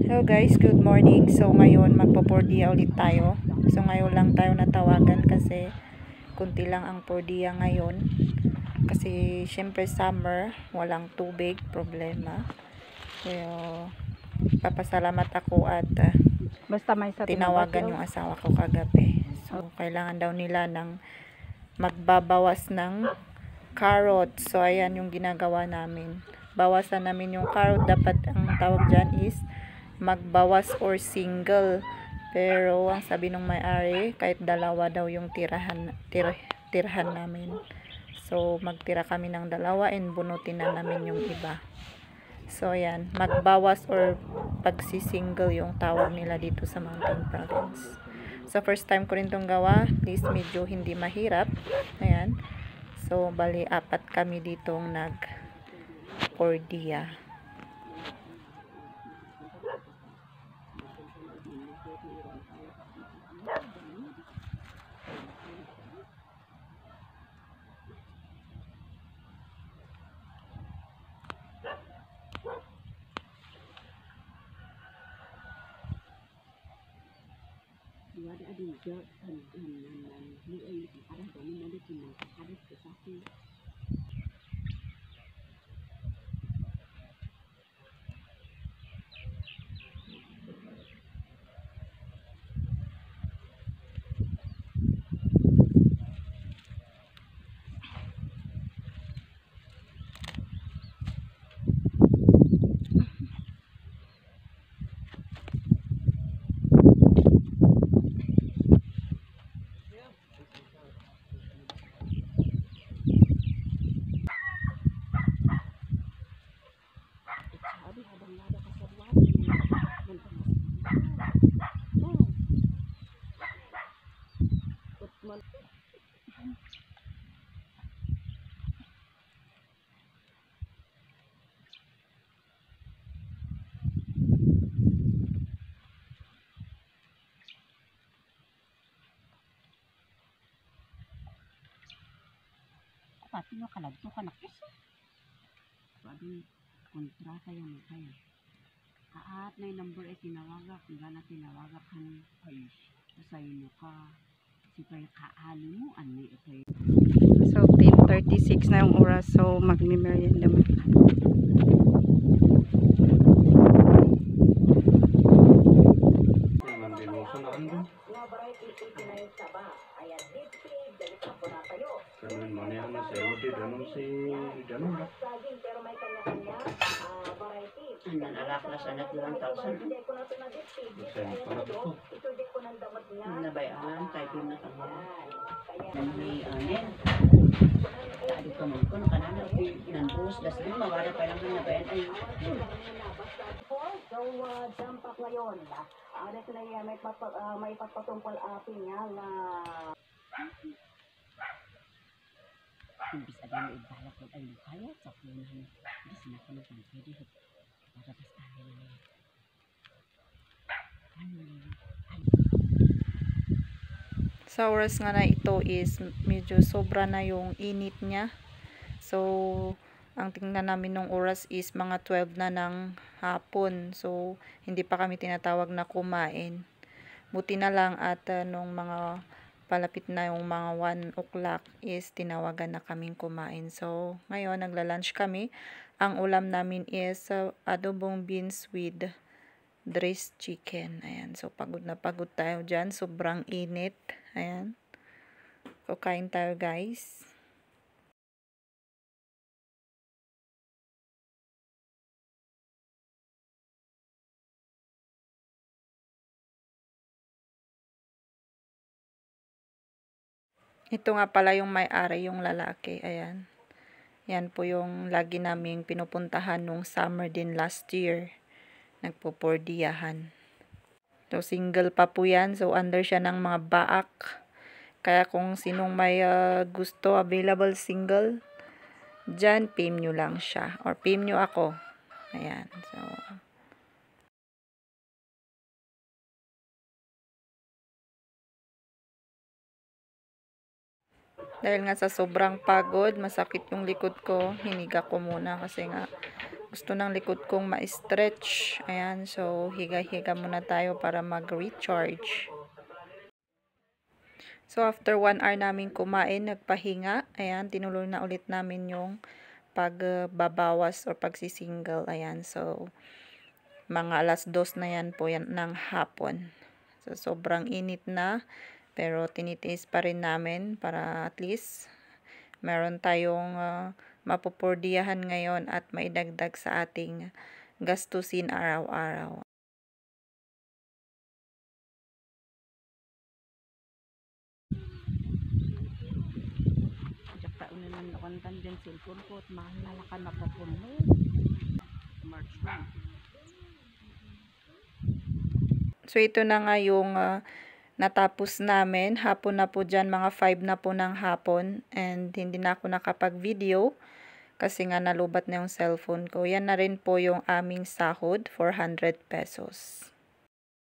Hello guys, good morning. So ngayon magpo-4D ulit tayo. So ngayon lang tayo natawagan kasi kunti lang ang 4D ngayon. Kasi syempre summer, walang tubig, problema. Pero papasalamat ako at Basta may sa tinawagan yung asawa ko kagabi. So kailangan daw nila ng magbabawas ng carrot. So ayan yung ginagawa namin. Bawasan namin yung carrot. Dapat ang tawag dyan is magbawas or single. Pero ang sabi ng may-ari, kahit dalawa daw yung tirahan namin. So magtira kami ng dalawa and bunutin na namin yung iba. So ayan, magbawas or pagsisingle yung tawag nila dito sa Mountain Province. So first time ko rin itong gawa. Please, medyo hindi mahirap. Ayan. So bali 4 kami ditong nag-4D. pati no kalagto ka nakis. Sabi kontrata yan kayo. Kaat na yung number ay tinawagak, gana tinawagak kan ay sa inyo ka. Sipay kaali mo ani okay. So 10:36 na yung oras, so magme-merienda mo. Alaklas anak 1,000. Nabayaran kay din na kanya. May anen. Tadi ko mo ko kanana nanbus das din mawala pa lang nabayan ay. So, dampak ngayon. Ano sila yan, may pagpatungkol atin niya na Imbis ada may ibalak ko ay kaya sa kunahan. Imbis na ko ng pwede hit. Para pas tayo na. Sa oras nga na ito is medyo sobra na yung init niya. So ang tingnan namin nung oras is mga 12 na ng hapon. So hindi pa kami tinatawag na kumain. Buti na lang at nung mga palapit na yung mga 1 o'clock is tinawagan na kaming kumain. So ngayon nagla-lunch kami. Ang ulam namin is adobong beans with dressed chicken. Ayan. So pagod na pagod tayo dyan. Sobrang init. Ayan. Kukain tayo guys. Ito nga pala yung may-ari, yung lalaki. Ayan. Yan po yung lagi naming pinupuntahan nung summer din last year. Nagpo-4Dyahan. So single pa po yan. So under siya ng mga baak. Kaya kung sinong may gusto, available single, dyan, PM nyo lang siya. Or PM nyo ako. Ayan. So dahil nga sa sobrang pagod, masakit yung likod ko, hiniga ko muna kasi nga gusto ng likod kong ma-stretch. Ayan, so higa-higa muna tayo para mag-recharge. So after 1 hour namin kumain, nagpahinga. Ayan, tinuloy na ulit namin yung pagbabawas or pagsisingle. Ayan, so mga 2:00 na yan po yan ng hapon. So sobrang init na, pero tinitiis pa rin namin para at least meron tayong mapupurdiyahan ngayon at maidagdag sa ating gastusin araw-araw. Tsaka una lang nakantan dyan cellphone ko at mahalalakan mapapuno. March 1. So ito na nga yung natapos namin. Hapon na po dyan, mga 5 na po ng hapon. And hindi na ako nakapag-video kasi nga nalubat na yung cellphone ko. Yan na rin po yung aming sahod, 400 pesos.